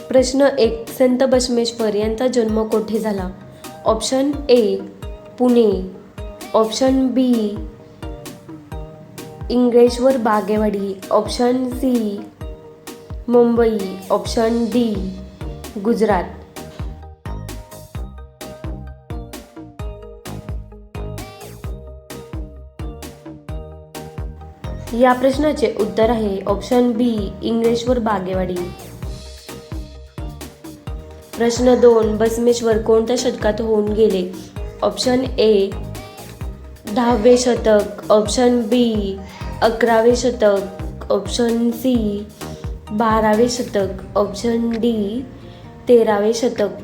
प्रश्न 1. संत बसवेश्वर यांचा जन्म कोठे झाला? Option A Pune, option B Ingleshwar Bagewadi, option C Mumbai, option D Gujarat. या प्रश्नाचे उत्तर आहे ऑप्शन बी इंग्रेश्वर बागेवाडी. प्रश्न 2. बसवेश्वर कोणत्या शतकात होऊन गेले? ऑप्शन ए 10वे शतक, ऑप्शन बी 11वे शतक, ऑप्शन सी 12वे शतक, ऑप्शन डी 13वे शतक.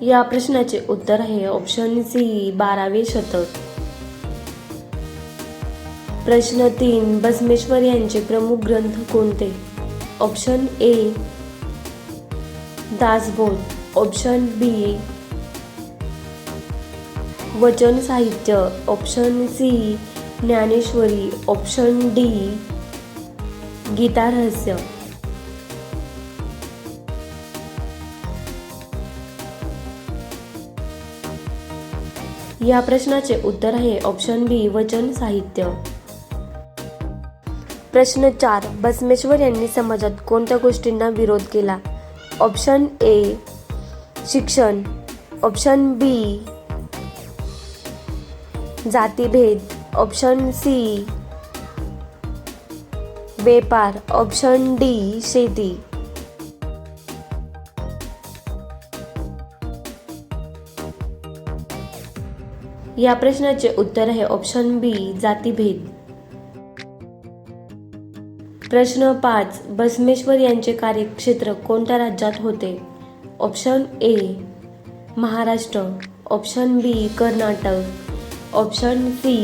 या प्रश्नाचे उत्तर आहे ऑप्शन सी 12वे शतक. प्रश्न 3. बसवेश्वर यांचे प्रमुख ग्रंथ कोणते? Option A Dasbodh, option B वचन साहित्य, option C Dnyaneshwari, option D Gita Rahasya. या प्रश्नाचे उत्तर आहे ऑप्शन बी वचन साहित्य. प्रश्न 4. बसवेश्वर यांनी समाजात कोणत्या गोष्टींना विरोध केला? ऑप्शन ए शिक्षण, ऑप्शन बी जातीभेद, ऑप्शन सी व्यापार, ऑप्शन डी शेती. या प्रश्नाचे उत्तर आहे ऑप्शन बी जातीभेद. प्रश्न 5. बसवेश्वर यांचे कार्यक्षेत्र कोणत्या राज्यात होते? Option A Maharashtra, option B Karnataka, option C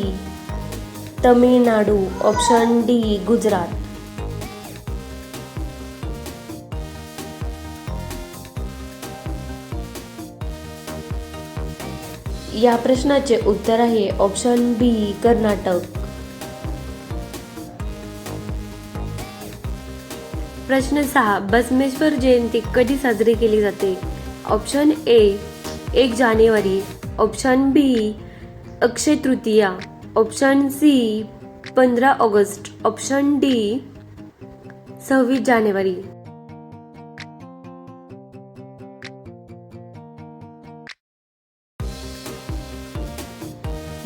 Tamil Nadu, option D Gujarat. या प्रश्नाचे उत्तर आहे ऑप्शन बी कर्नाटक. प्रश्न 6. बसवेश्वर जयंती कधी साजरी केली जाते? ऑप्शन ए 1 जानेवारी, option B Akshaya Tritiya, option C 15 ऑगस्ट, ऑप्शन डी 26 जानेवारी.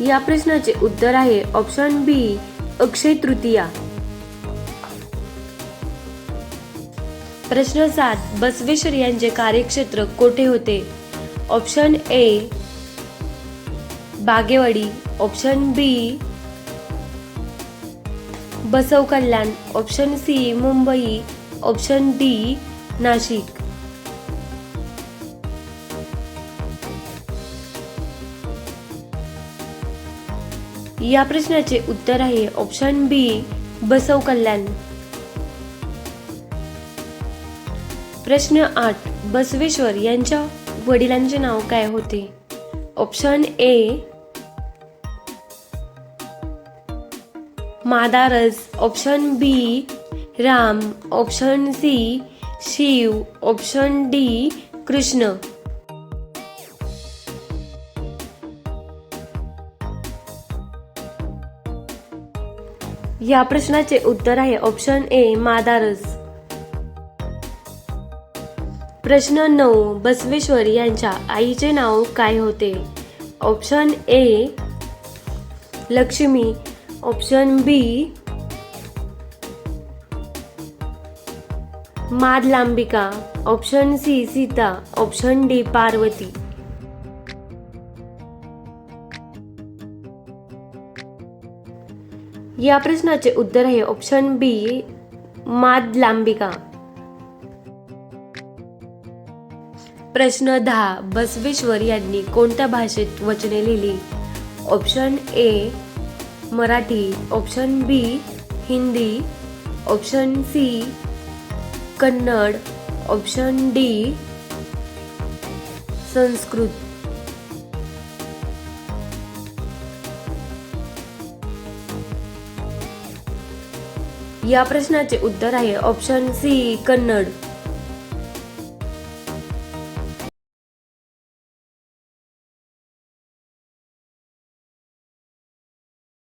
या प्रश्नाचे उत्तर आहे ऑप्शन बी अक्षय तृतीया. प्रश्न 7. बसवेश्वर यांचे कार्यक्षेत्र कोठे होते? Option A Bagewadi, option B Basava Kalyan, option C Mumbai, option D Nashik. या प्रश्नाचे उत्तर आहे ऑप्शन बी बसव कल्याण. प्रश्न 8. बसवेश्वर यांच्या वडिलांचे नाव काय होते? Option A Madarasa, option B Ram, option C Shiv, option D Krishna. या प्रश्नाचे उत्तर आहे ऑप्शन ए मादारस. प्रश्न 9. बसवेश्वर यांच्या आईचे नाव काय होते? Option A Lakshmi, option B Madalambika, option C Sita, option D Parvati. या प्रश्नाचे उत्तर आहे ऑप्शन बी मादलांबिका. प्रश्न 10. बसवेश्वर यांनी कोणत्या भाषेत वचने लिहिली? Option A Marathi, option B Hindi, option C Kannada, option D Sanskrit. या प्रश्नाचे उत्तर आहे ऑप्शन सी कन्नड.